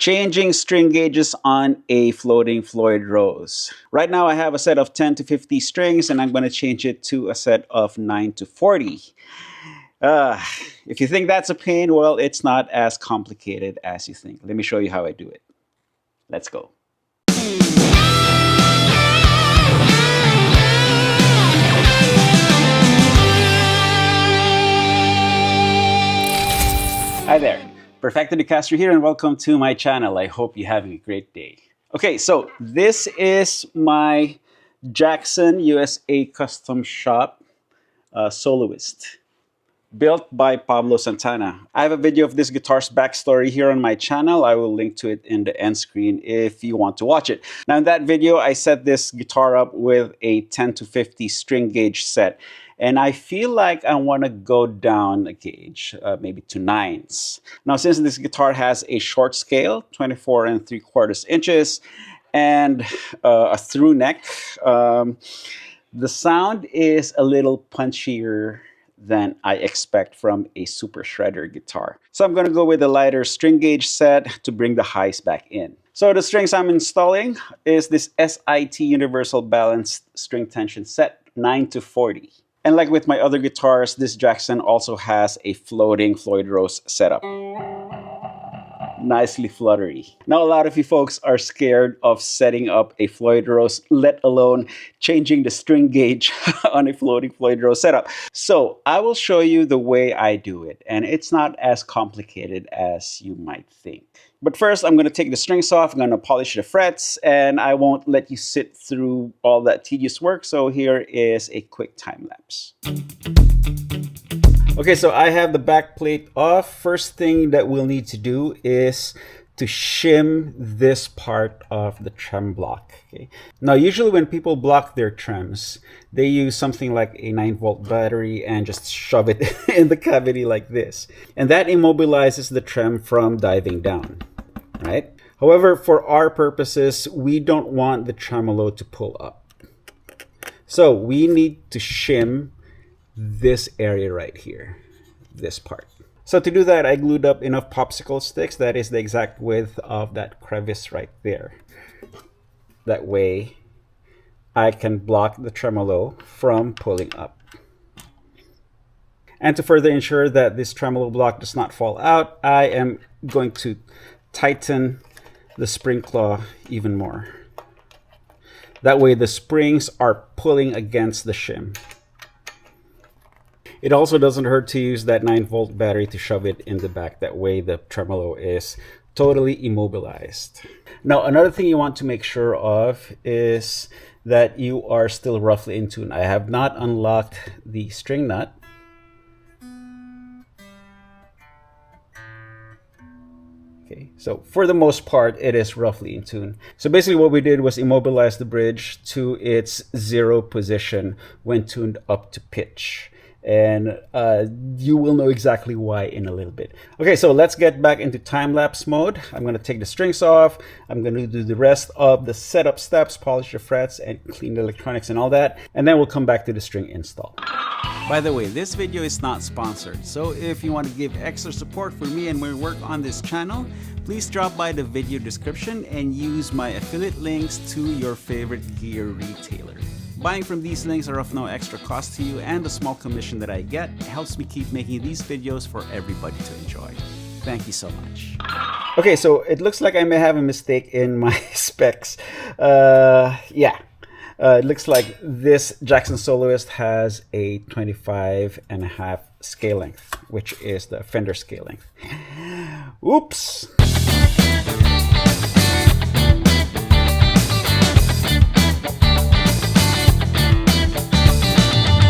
Changing string gauges on a floating Floyd Rose. Right now I have a set of 10 to 50 strings and I'm going to change it to a set of 9 to 40. If you think that's a pain, well, it's not as complicated as you think. Let me show you how I do it. Let's go. Hi there, Perfecto Castro here and welcome to my channel. I hope you're having a great day. Okay, so this is my Jackson USA Custom Shop Soloist, built by Pablo Santana. I have a video of this guitar's backstory here on my channel. I will link to it in the end screen if you want to watch it. Now in that video, I set this guitar up with a 10 to 50 string gauge set. And I feel like I want to go down a gauge, maybe to 9s. Now, since this guitar has a short scale, 24 3/4 inches, and a through neck, the sound is a little punchier than I expect from a super shredder guitar. So I'm going to go with a lighter string gauge set to bring the highs back in. So the strings I'm installing is this SIT Universal Balanced String Tension Set 9 to 40. And like with my other guitars, this Jackson also has a floating Floyd Rose setup. Nicely fluttery. Now, a lot of you folks are scared of setting up a Floyd Rose, let alone changing the string gauge on a floating Floyd Rose setup. So I will show you the way I do it, and it's not as complicated as you might think. But first, I'm going to take the strings off, I'm going to polish the frets, and I won't let you sit through all that tedious work, so here is a quick time lapse. Okay, so I have the back plate off. First thing that we'll need to do is to shim this part of the trem block. Okay. Now, usually when people block their trems, they use something like a 9-volt battery and just shove it in the cavity like this. And that immobilizes the trem from diving down, right? However, for our purposes, we don't want the tremolo to pull up. So we need to shim this area right here, this part. So to do that, I glued up enough popsicle sticks. That is the exact width of that crevice right there. That way I can block the tremolo from pulling up. And to further ensure that this tremolo block does not fall out, I am going to tighten the spring claw even more. That way the springs are pulling against the shim. It also doesn't hurt to use that 9-volt battery to shove it in the back. That way the tremolo is totally immobilized. Now, another thing you want to make sure of is that you are still roughly in tune. I have not unlocked the string nut. Okay, so for the most part, it is roughly in tune. So basically what we did was immobilize the bridge to its 0 position when tuned up to pitch. And you will know exactly why in a little bit. Okay, so let's get back into time-lapse mode. I'm going to take the strings off. I'm going to do the rest of the setup steps, polish the frets, and clean the electronics and all that. And then we'll come back to the string install. By the way, this video is not sponsored. So if you want to give extra support for me and my work on this channel, please drop by the video description and use my affiliate links to your favorite gear retailer. Buying from these links are of no extra cost to you, and the small commission that I get helps me keep making these videos for everybody to enjoy. Thank you so much. Okay, so it looks like I may have a mistake in my specs. It looks like this Jackson Soloist has a 25.5 scale length, which is the Fender scale length. Oops!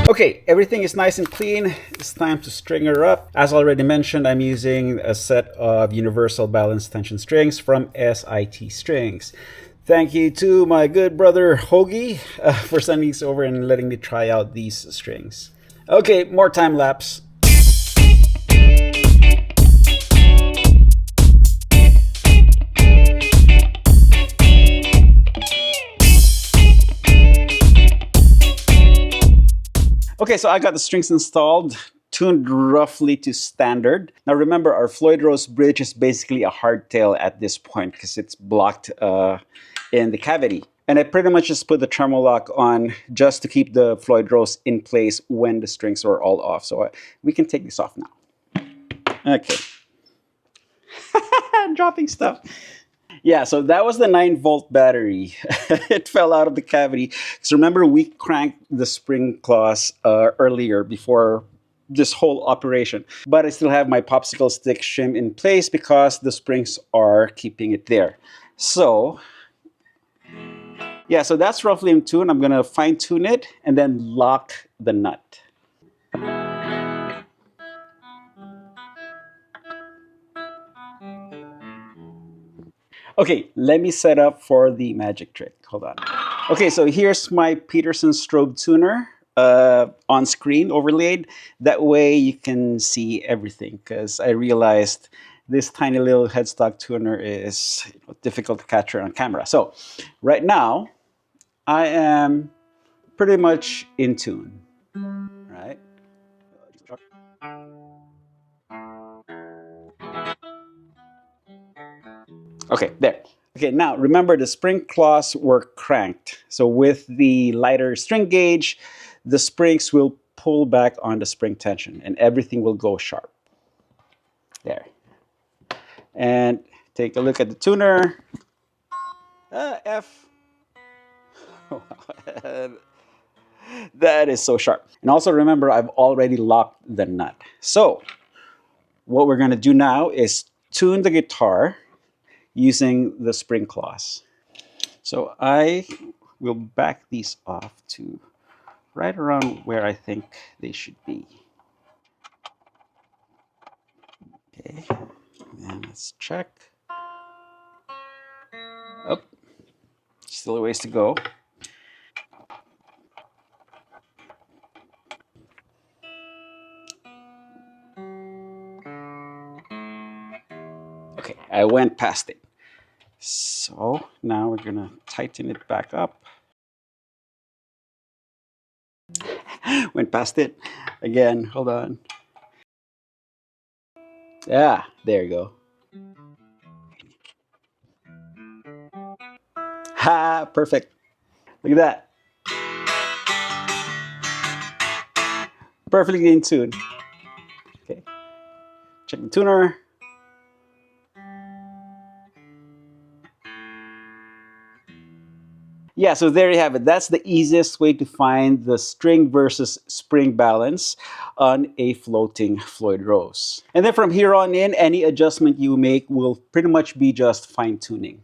Okay, everything is nice and clean. It's time to string her up. As already mentioned, I'm using a set of Universal Balanced Tension strings from SIT Strings. Thank you to my good brother Hoagie for sending these over and letting me try out these strings. Okay, more time lapse. Okay, so I got the strings installed. tuned roughly to standard. Now remember, our Floyd Rose bridge is basically a hardtail at this point because it's blocked in the cavity. And I pretty much just put the tremolo lock on just to keep the Floyd Rose in place when the strings are all off. So we can take this off now. Okay. I'm dropping stuff. Yeah, so that was the 9-volt battery. It fell out of the cavity. So remember, we cranked the spring claws earlier before this whole operation. But I still have my popsicle stick shim in place because the springs are keeping it there. So, yeah, so that's roughly in tune. I'm going to fine tune it and then lock the nut. Okay, let me set up for the magic trick. Hold on. Okay, so here's my Peterson strobe tuner on screen overlaid. That way you can see everything, because I realized this tiny little headstock tuner is difficult to capture on camera. So right now, I am pretty much in tune, right? Okay, there. Okay, now remember the spring claws were cranked. So with the lighter string gauge, the springs will pull back on the spring tension and everything will go sharp. There. And take a look at the tuner. F. That is so sharp. And also remember, I've already locked the nut. So what we're going to do now is tune the guitar using the spring claws. So I will back these off to right around where I think they should be. Okay, and let's check. Oh, still a ways to go. Okay, I went past it. So now we're gonna tighten it back up. Went past it. Again, hold on. Yeah, there you go. Ha, perfect. Look at that. Perfectly in tune. Okay, check the tuner. Yeah, so there you have it. That's the easiest way to find the string versus spring balance on a floating Floyd Rose. And then from here on in, any adjustment you make will pretty much be just fine-tuning.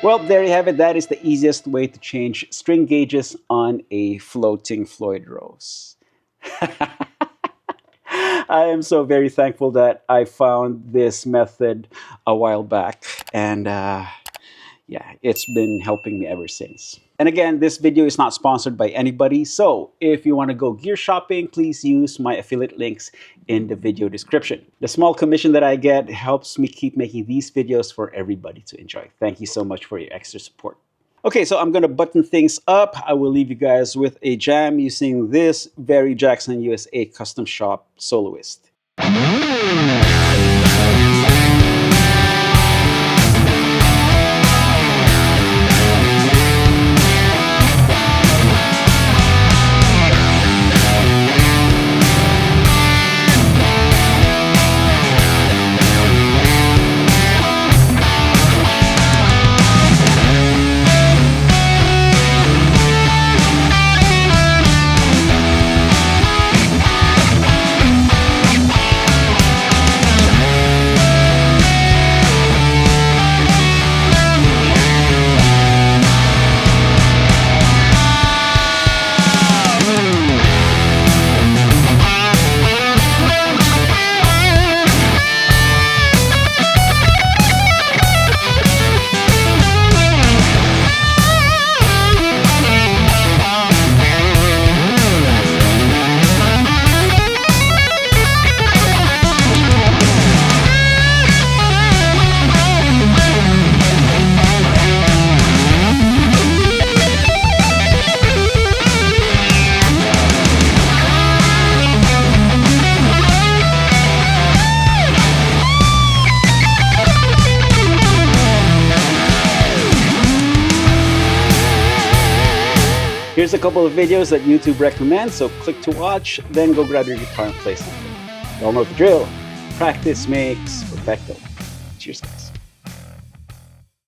Well, there you have it. That is the easiest way to change string gauges on a floating Floyd Rose. I am so very thankful that I found this method a while back, and yeah, it's been helping me ever since. And again, this video is not sponsored by anybody, so if you want to go gear shopping, please use my affiliate links in the video description. The small commission that I get helps me keep making these videos for everybody to enjoy. Thank you so much for your extra support. Okay, so I'm gonna button things up. I will leave you guys with a jam using this very Jackson USA Custom Shop Soloist. Here's a couple of videos that YouTube recommends, so click to watch, then go grab your guitar and play something. You all know the drill. Practice makes perfecto. Cheers, guys.